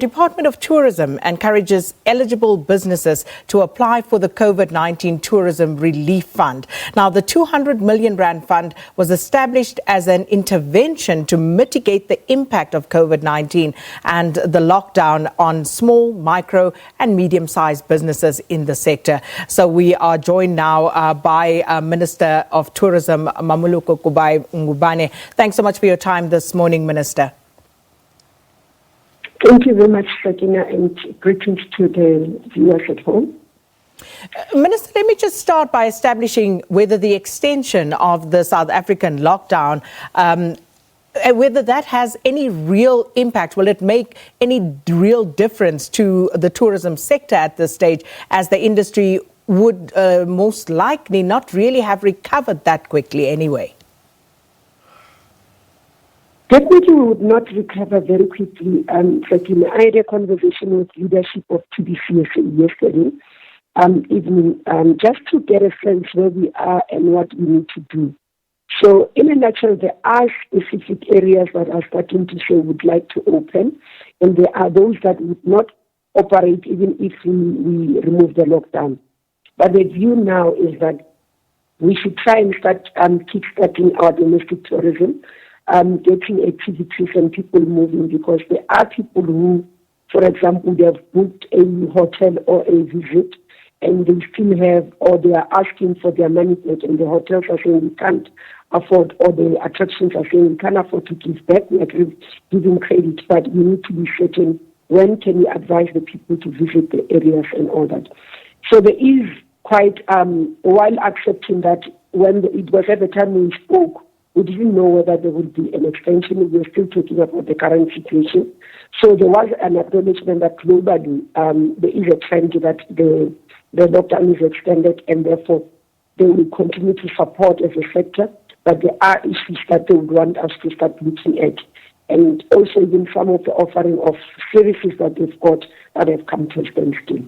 Department of Tourism encourages eligible businesses to apply for the COVID-19 Tourism Relief Fund. Now, the 200 million rand fund was established as an intervention to mitigate the impact of COVID-19 and the lockdown on small, micro and medium-sized businesses in the sector. So we are joined now by Minister of Tourism, Mmamoloko Kubayi-Ngubane. Thanks so much for your time this morning, Minister. Thank you very much, Sakina, and greetings to the viewers at home. Minister, let me just start by establishing whether the extension of the South African lockdown, whether that has any real impact. Will it make any real difference to the tourism sector at this stage, as the industry would most likely not really have recovered that quickly anyway? Definitely we would not recover very quickly. Sakina, I had a conversation with leadership of TBCSA yesterday evening, just to get a sense where we are and what we need to do. So in a nutshell, there are specific areas that are starting to say would like to open, and there are those that would not operate even if we remove the lockdown. But the view now is that we should try and start kickstarting our domestic tourism, getting activities and people moving, because there are people who, for example, they have booked a hotel or a visit and they still have, or they are asking for their money back, and the hotels are saying we can't afford, or the attractions are saying we can't afford to give back, we are giving credit, but we need to be certain when can we advise the people to visit the areas and all that. So there is quite, while accepting that when it was at the time we spoke, we didn't know whether there would be an extension. We were still talking about the current situation. So there was an acknowledgement that globally there is a trend that the lockdown is extended, and therefore they will continue to support as a sector. But there are issues that they would want us to start looking at. And also even some of the offering of services that they've got that have come to a standstill.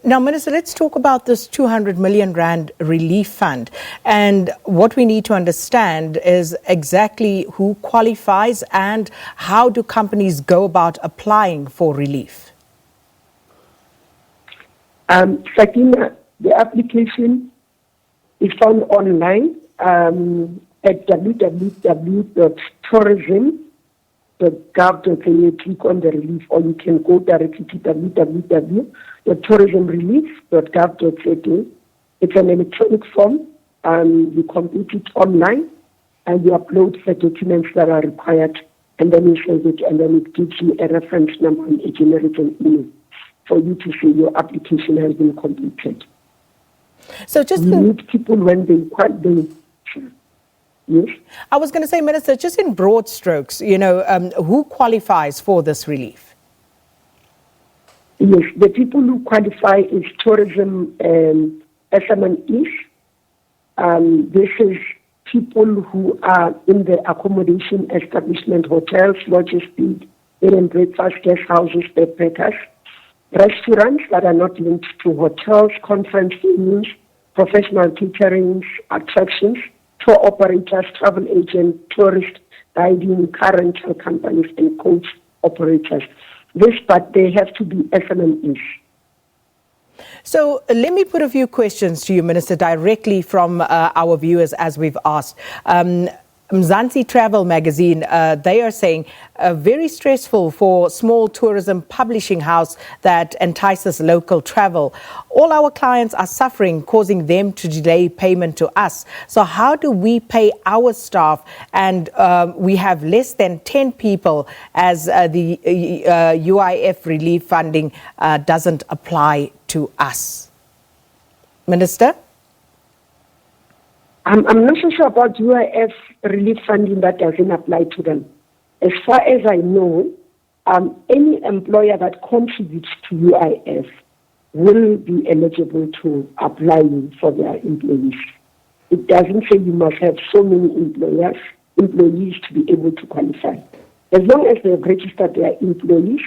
Now, Minister, let's talk about this 200 million rand relief fund. And what we need to understand is exactly who qualifies and how do companies go about applying for relief? Sakina, the application is found online at www.tourism.gov.za. Click on the relief, or you can go directly to www.tourismrelief.gov.za. It's an electronic form. You complete it online and you upload the documents that are required, and then you save it, and then it gives you a reference number and a generic email for you to say your application has been completed. So just you need people when they yes. I was going to say, Minister, just in broad strokes, who qualifies for this relief? Yes, the people who qualify is tourism SMEs. This is people who are in the accommodation establishment, hotels, lodges, bed and breakfast, guest houses, backpackers, restaurants that are not linked to hotels, conference venues, professional caterings, attractions, tour operators, travel agents, tourist guiding, car rental companies, and coach operators. But they have to be SMEs. So let me put a few questions to you, Minister, directly from our viewers, as we've asked. Mzansi Travel magazine, they are saying very stressful for small tourism publishing house that entices local travel. All our clients are suffering, causing them to delay payment to us. So how do we pay our staff? And we have less than 10 people, as the UIF relief funding doesn't apply to us. Minister? I'm not so sure about UIF relief funding that doesn't apply to them. As far as I know, any employer that contributes to UIF will be eligible to apply for their employees. It doesn't say you must have so many employees to be able to qualify. As long as they have registered their employees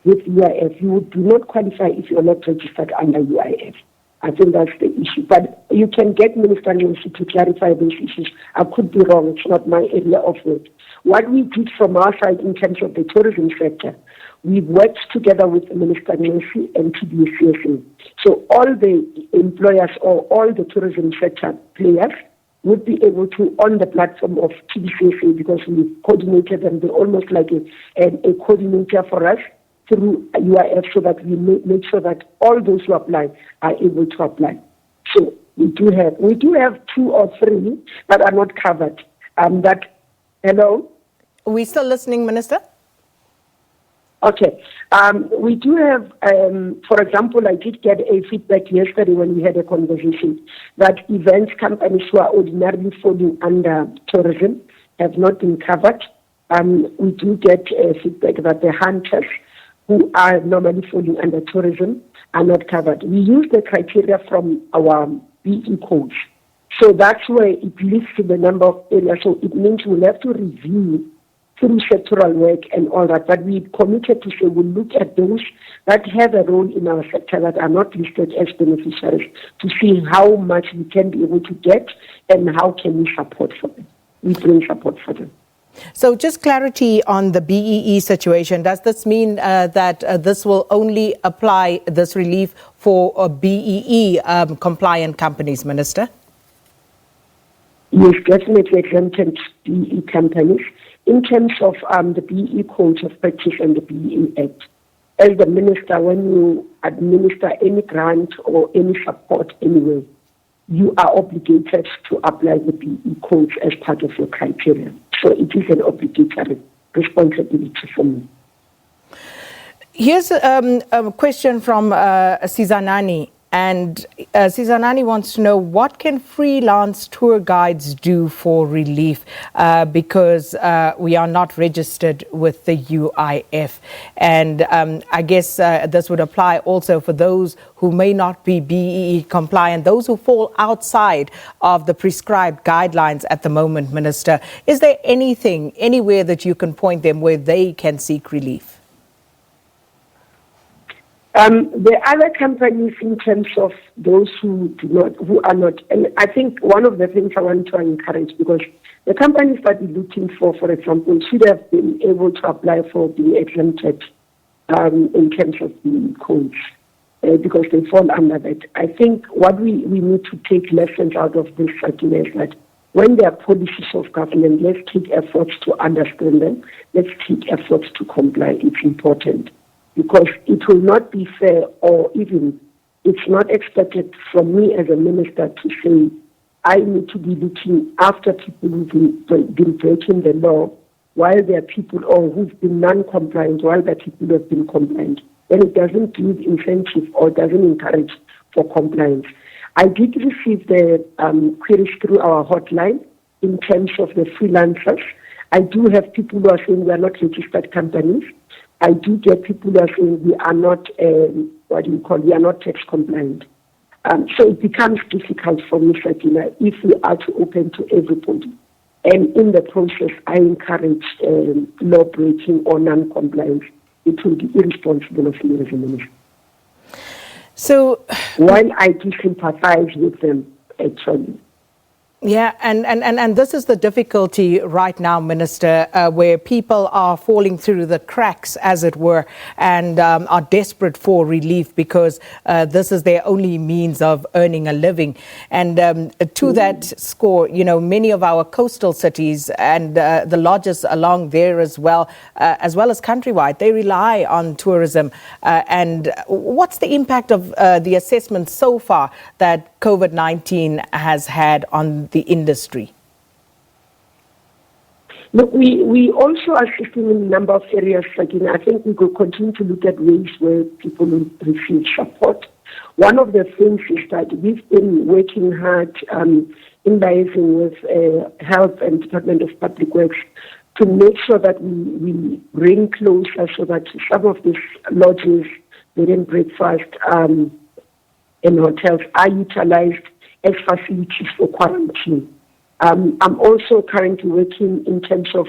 with UIF, you do not qualify if you're not registered under UIF. I think that's the issue. But you can get Minister Nancy to clarify those issues. I could be wrong. It's not my area of work. What we did from our side in terms of the tourism sector, we worked together with Minister Nancy and TDCSA. So all the employers or all the tourism sector players would be able to, on the platform of TDCSA, because we coordinated them, they're almost like a coordinator for us through UIF, so that we make sure that all those who apply are able to apply. So we do have 2 or 3 that are not covered. Hello? Are we still listening, Minister? Okay. We do have, for example, I did get a feedback yesterday when we had a conversation that events companies who are ordinarily falling under tourism have not been covered. We do get feedback that the hunters who are normally falling under tourism are not covered. We use the criteria from our BE codes. So that's where it leads to the number of areas. So it means we'll have to review through sectoral work and all that. But we committed to say we'll look at those that have a role in our sector that are not listed as beneficiaries to see how much we can be able to get and how can we support for them. We bring support for them. So just clarity on the BEE situation. Does this mean that this will only apply, this relief, for BEE compliant companies, Minister? Yes, definitely exempted BEE companies. In terms of the BEE Codes of Practice and the BEE Act, as the Minister, when you administer any grant or any support anyway, you are obligated to apply the BEE codes as part of your criteria. So it is an obligatory responsibility for me. Here's a question from Sizanani. And Sizanani wants to know, what can freelance tour guides do for relief because we are not registered with the UIF? And I guess this would apply also for those who may not be BEE compliant, those who fall outside of the prescribed guidelines at the moment, Minister. Is there anything, anywhere that you can point them where they can seek relief? The other companies, in terms of those who are not, and I think one of the things I want to encourage, because the companies that we're looking for example, should have been able to apply for being exempted in terms of the codes, because they fall under that. I think what we need to take lessons out of this again is that when there are policies of government, let's take efforts to understand them, let's take efforts to comply. It's important. Because it will not be fair, or even it's not expected from me as a minister to say I need to be looking after people who've been breaking the law while there are people or who've been non-compliant while there are people who have been compliant. Then it doesn't give incentive or doesn't encourage for compliance. I did receive the queries through our hotline in terms of the freelancers. I do have people who are saying we are not registered companies. I do get people who are saying we are not, we are not tax compliant. So it becomes difficult for me, Sakina, if we are to open to everybody. And in the process, I encourage law breaking or non-compliance. It will be irresponsible of me as a minister. So, while I do sympathize with them, actually. Yeah, and this is the difficulty right now, Minister, where people are falling through the cracks, as it were, and are desperate for relief because this is their only means of earning a living. And to that score, you know, many of our coastal cities and the lodges along there as well as countrywide, they rely on tourism. And what's the impact of the assessment so far that COVID-19 has had on the industry? Look, we also are assisting in a number of areas. Again, I think we could continue to look at ways where people will receive support. One of the things is that we've been working hard in liaison with Health and Department of Public Works to make sure that we bring closer so that some of these lodges, bed and breakfast, and hotels are utilized as facilities for quarantine. I'm also currently working in terms of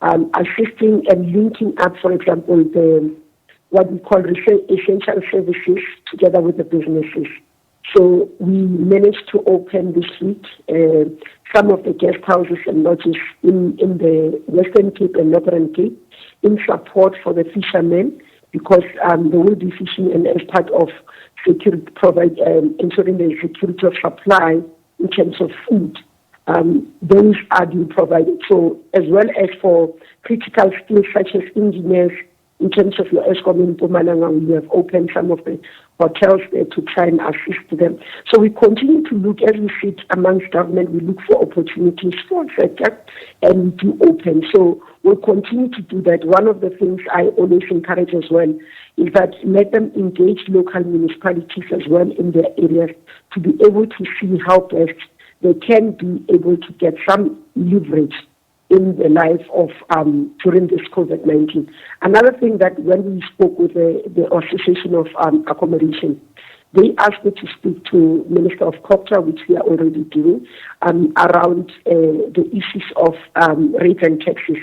assisting and linking up, for example, what we call essential services together with the businesses. So we managed to open this week some of the guest houses and lodges in the Western Cape and Northern Cape in support for the fishermen, because they will be fishing, and as part of security ensuring the security of supply in terms of food, those are being provided. So as well as for critical skills such as engineers, in terms of your ESCOM in Mpumalanga, we have opened some of the hotels there to try and assist them. So we continue to look, as we sit amongst government, we look for opportunities for sector, and we do open. So we'll continue to do that. One of the things I always encourage as well is that let them engage local municipalities as well in their areas to be able to see how best they can be able to get some leverage in the life of during this COVID-19. Another thing that when we spoke with the Association of Accommodation, they asked me to speak to Minister of Culture, which we are already doing, around the issues of rates and taxes.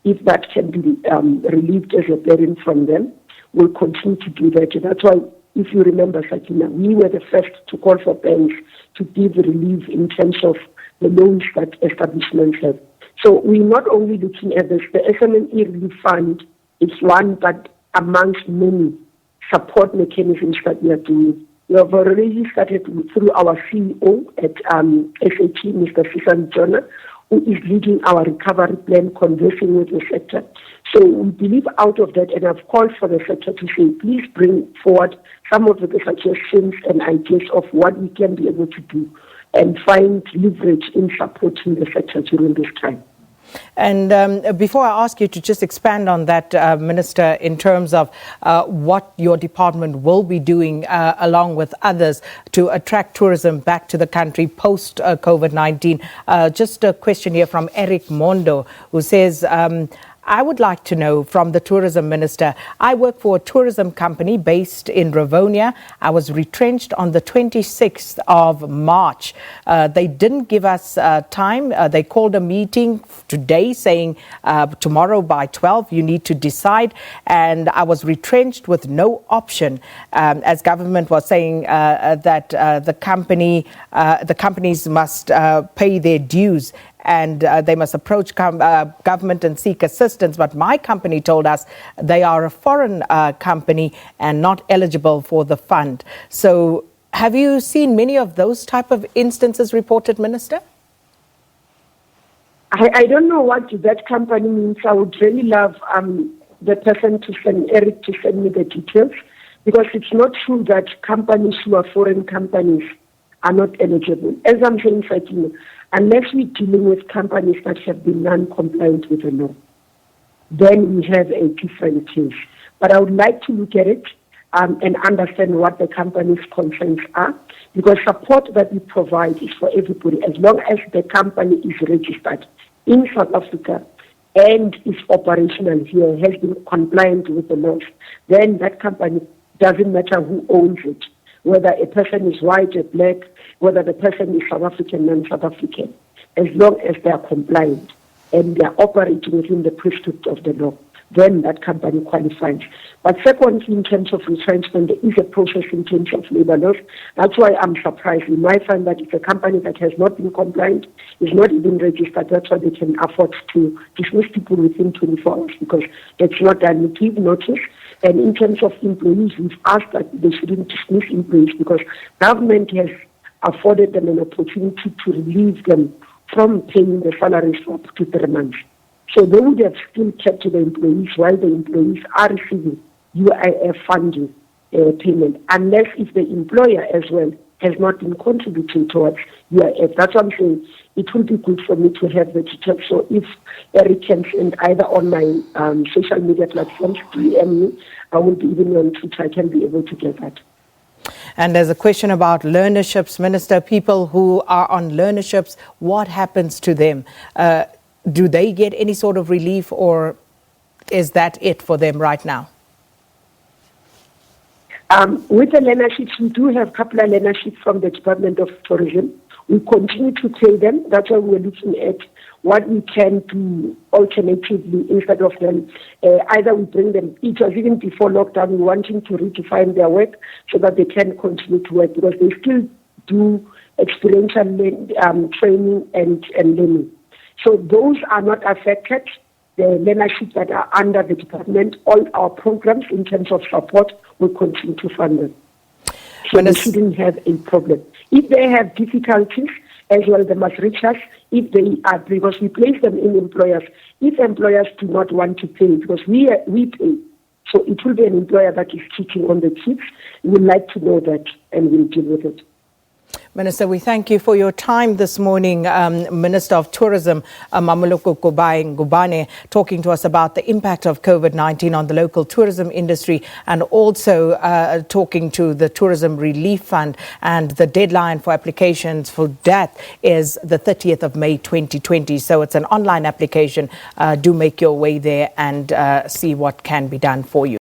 If that can be relieved as a burden from them, we'll continue to do that. And that's why, if you remember, Sakina, we were the first to call for banks to give relief in terms of the loans that establishments have. So we're not only looking at this, the SME Relief Fund is one, but amongst many support mechanisms that we are doing. We have already started through our CEO at SAT, Mr. Susan Jonah, who is leading our recovery plan, conversing with the sector. So we believe out of that, and I've called for the sector to say, please bring forward some of the suggestions and ideas of what we can be able to do and find leverage in supporting the sector during this time. And before I ask you to just expand on that, Minister, in terms of what your department will be doing along with others to attract tourism back to the country post-COVID-19, just a question here from Eric Mondo, who says, I would like to know from the tourism minister, I work for a tourism company based in Rivonia. I was retrenched on the 26th of March. They didn't give us time. They called a meeting today saying tomorrow by 12 you need to decide. And I was retrenched with no option, as government was saying that the companies must pay their dues, and they must approach government and seek assistance. But my company told us they are a foreign company and not eligible for the fund. So have you seen many of those type of instances reported, Minister? I don't know what that company means. I would really love the person to send, Eric, to send me the details, because it's not true that companies who are foreign companies are not eligible. As I'm saying, Fatima, unless we're dealing with companies that have been non-compliant with the law, then we have a different case. But I would like to look at it and understand what the company's concerns are, because support that we provide is for everybody. As long as the company is registered in South Africa and is operational here, has been compliant with the laws, then that company, doesn't matter who owns it, whether a person is white or black, whether the person is South African, non-South African, as long as they are compliant and they are operating within the prescript of the law, then that company qualifies. But secondly, in terms of retrenchment, there is a process in terms of labor laws. That's why I'm surprised. You might find that it's a company that has not been compliant, is not even registered. That's why they can afford to dismiss people within 24 hours, because it's not done. You give notice. And in terms of employees, we've asked that they shouldn't dismiss employees, because government has afforded them an opportunity to relieve them from paying the salaries for up to 3 months. So they would have still kept the employees while the employees are receiving UIF funding payment, unless if the employer as well has not been contributing towards UIF. That's what I'm saying. It will be good for me to have the details. So if Eric can send either on my social media platforms, DM me, I will be even on Twitter, I can be able to get that. And there's a question about learnerships, Minister. People who are on learnerships, what happens to them? Do they get any sort of relief, or is that it for them right now? With the learnerships, we do have a couple of learnerships from the Department of Tourism We continue to pay them. That's why we're looking at what we can do alternatively instead of them. Either we bring them, it was even before lockdown, we wanting to redefine their work so that they can continue to work because they still do experiential training and learning. So those are not affected. The learnership that are under the department, all our programs in terms of support will continue to fund them. So they shouldn't have a problem. If they have difficulties, as well, they must reach us if they are, because we place them in employers. If employers do not want to pay, because we pay, so it will be an employer that is cheating on the kids. We would like to know that, and we'll deal with it. Minister, we thank you for your time this morning. Minister of Tourism, Mmamoloko Kubayi-Ngubane, talking to us about the impact of COVID-19 on the local tourism industry and also talking to the Tourism Relief Fund. And the deadline for applications for that is the 30th of May 2020. So it's an online application. Do make your way there and see what can be done for you.